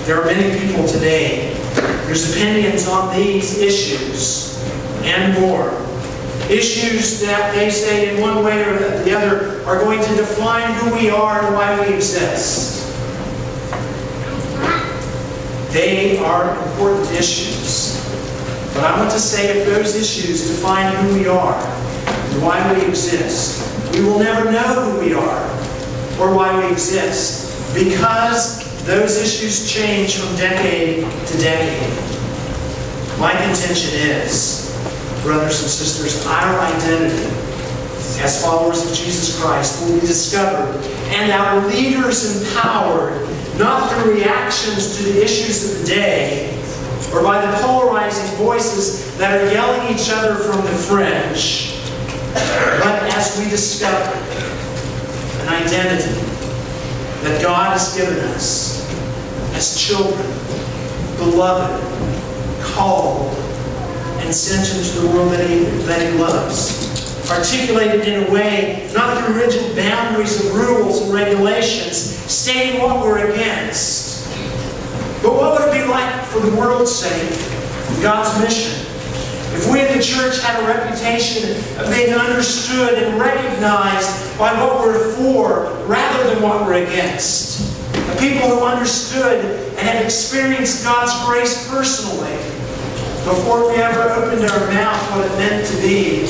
There are many people today whose opinions on these issues and more, issues that they say in one way or the other are going to define who we are and why we exist. They are important issues. But I want to say if those issues define who we are and why we exist, we will never know who we are or why we exist, because those issues change from decade to decade. My contention is, brothers and sisters, our identity as followers of Jesus Christ will be discovered and our leaders empowered not through reactions to the issues of the day or by the polarizing voices that are yelling each other from the fringe, but as we discover an identity that God has given us as children, beloved, called, and sent into the world that He loves. Articulated in a way, not through rigid boundaries of rules and regulations, stating what we're against. But what would it be like for the world's sake, God's mission, if we in the church had a reputation of being understood and recognized by what we're for rather than what we're against? A people who understood and have experienced God's grace personally before we ever opened our mouth what it meant to be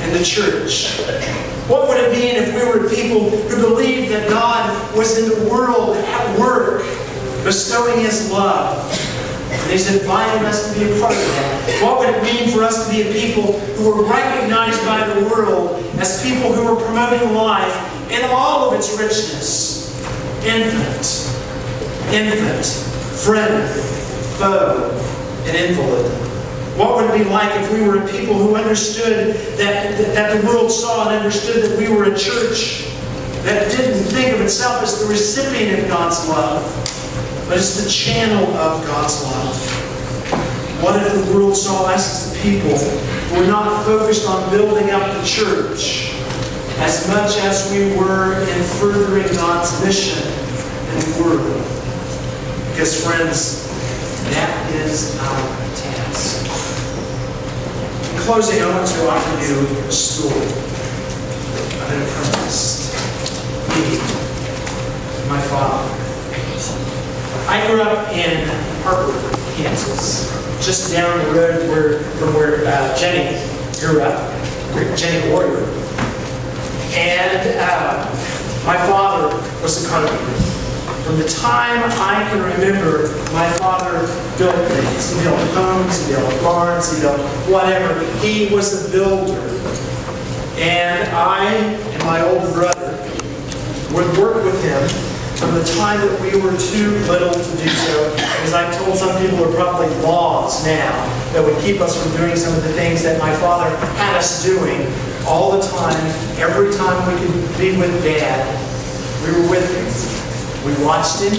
in the church. What would it mean if we were people who believed that God was in the world at work, bestowing His love, and He's invited us to be a part of that? What would it mean for us to be a people who were recognized by the world as people who were promoting life in all of its richness? Infant, friend, foe, and invalid. What would it be like if we were a people who understood that the world saw and understood that we were a church that didn't think of itself as the recipient of God's love, but as the channel of God's love? What if the world saw us as a people who were not focused on building up the church as much as we were in furthering God's mission in the world? Because, friends, that is our task. In closing, I want to offer you a story of an apprentice. Me, my father. I grew up in Harper, Kansas, just down the road from where Jenny grew up, Jenny Warrior. And my father was a carpenter. From the time I can remember, my father built things. He built homes, he built barns, he built whatever. He was a builder. And I and my older brother would work with him from the time that we were too little to do so. Because I've told some people there are probably laws now that would keep us from doing some of the things that my father had us doing all the time. Every time we could be with Dad, we were with him. We watched him,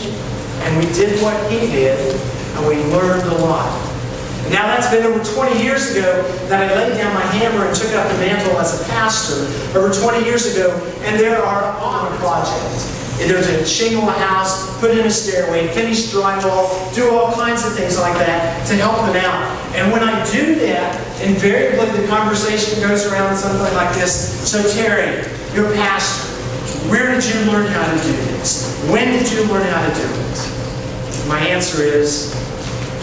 and we did what he did, and we learned a lot. Now that's been over 20 years ago that I laid down my hammer and took up the mantle as a pastor. Over 20 years ago, and there are on a project. Either to shingle a house, put in a stairway, finish drywall, do all kinds of things like that to help them out. And when I do that, invariably the conversation goes around something like this. So Terry, you're a pastor. Where did you learn how to do this? When did you learn how to do it? My answer is,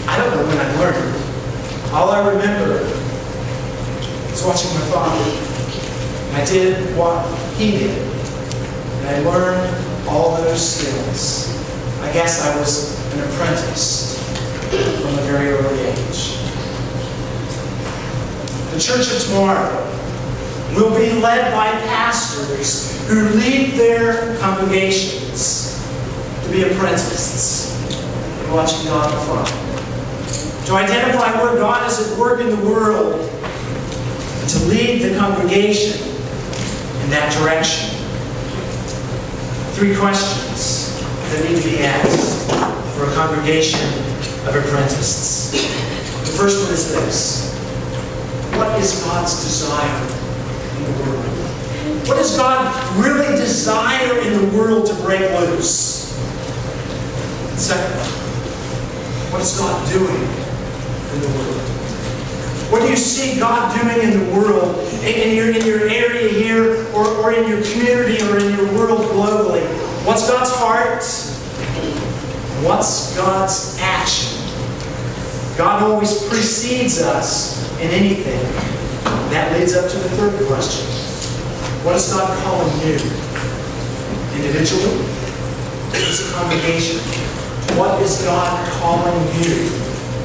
I don't know when I learned. All I remember is watching my father. I did what he did. And I learned all those skills. I guess I was an apprentice from a very early age. The church of tomorrow will be led by pastors who lead their congregations to be apprentices and watching God afar. To identify where God is at work in the world and to lead the congregation in that direction. 3 questions that need to be asked for a congregation of apprentices. The first one is this: what is God's desire in the world? What does God really desire in the world to break loose? Second, what is God doing in the world? What do you see God doing in the world, in your area here, or in your community, or in your world globally? What's God's heart? What's God's action? God always precedes us in anything. That leads up to the third question. What is God calling you? Individually? As a congregation? What is God calling you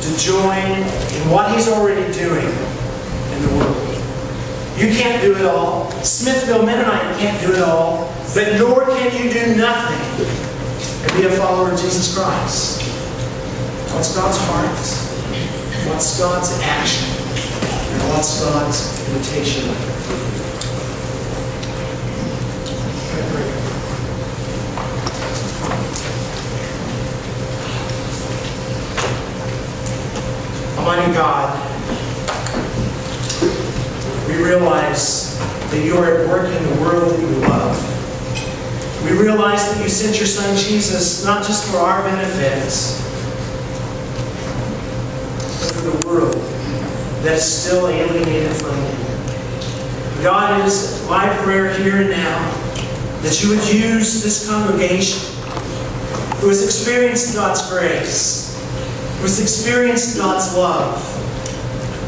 to join in what He's already doing in the world? You can't do it all. Smithville Mennonite can't do it all. But nor can you do nothing and be a follower of Jesus Christ. What's God's heart? What's God's action? And what's God's invitation? Almighty God, we realize that you are at work in the world that you love. We realize that you sent your Son Jesus not just for our benefits, but for the world that is still alienated from you. God, it is my prayer here and now that you would use this congregation who has experienced God's grace, who has experienced God's love,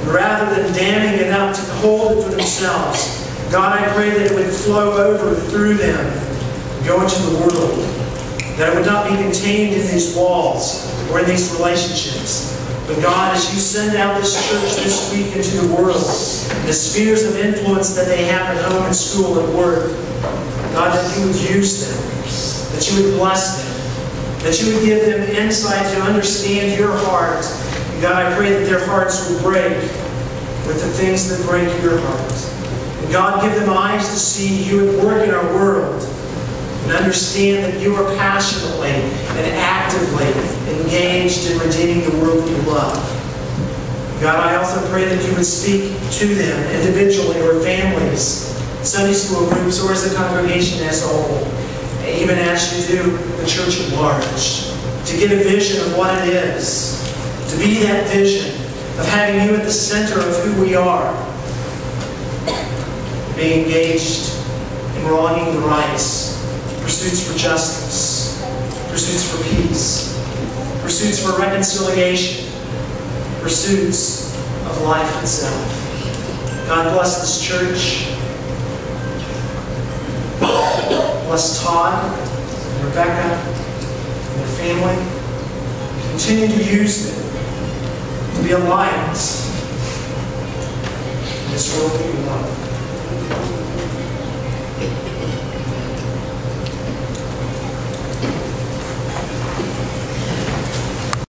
and rather than damming it up to hold it for themselves, God, I pray that it would flow over through them and go into the world, that it would not be contained in these walls or in these relationships. But God, as you send out this church this week into the world, the spheres of influence that they have at home and school and work, God, that you would use them, that you would bless them, that you would give them insight to understand your heart. And God, I pray that their hearts would break with the things that break your heart. And God, give them eyes to see you at work in our world and understand that you are passionately and actively engaged in redeeming the world that you love. God, I also pray that you would speak to them individually or families, Sunday school groups, or as a congregation as a whole. Even as you do the church at large, to get a vision of what it is, to be that vision of having you at the center of who we are, being engaged in wronging the rights, pursuits for justice, pursuits for peace, pursuits for reconciliation, pursuits of life itself. God bless this church. Bless Todd and Rebecca and their family. Continue to use them to be a light in this world that you love.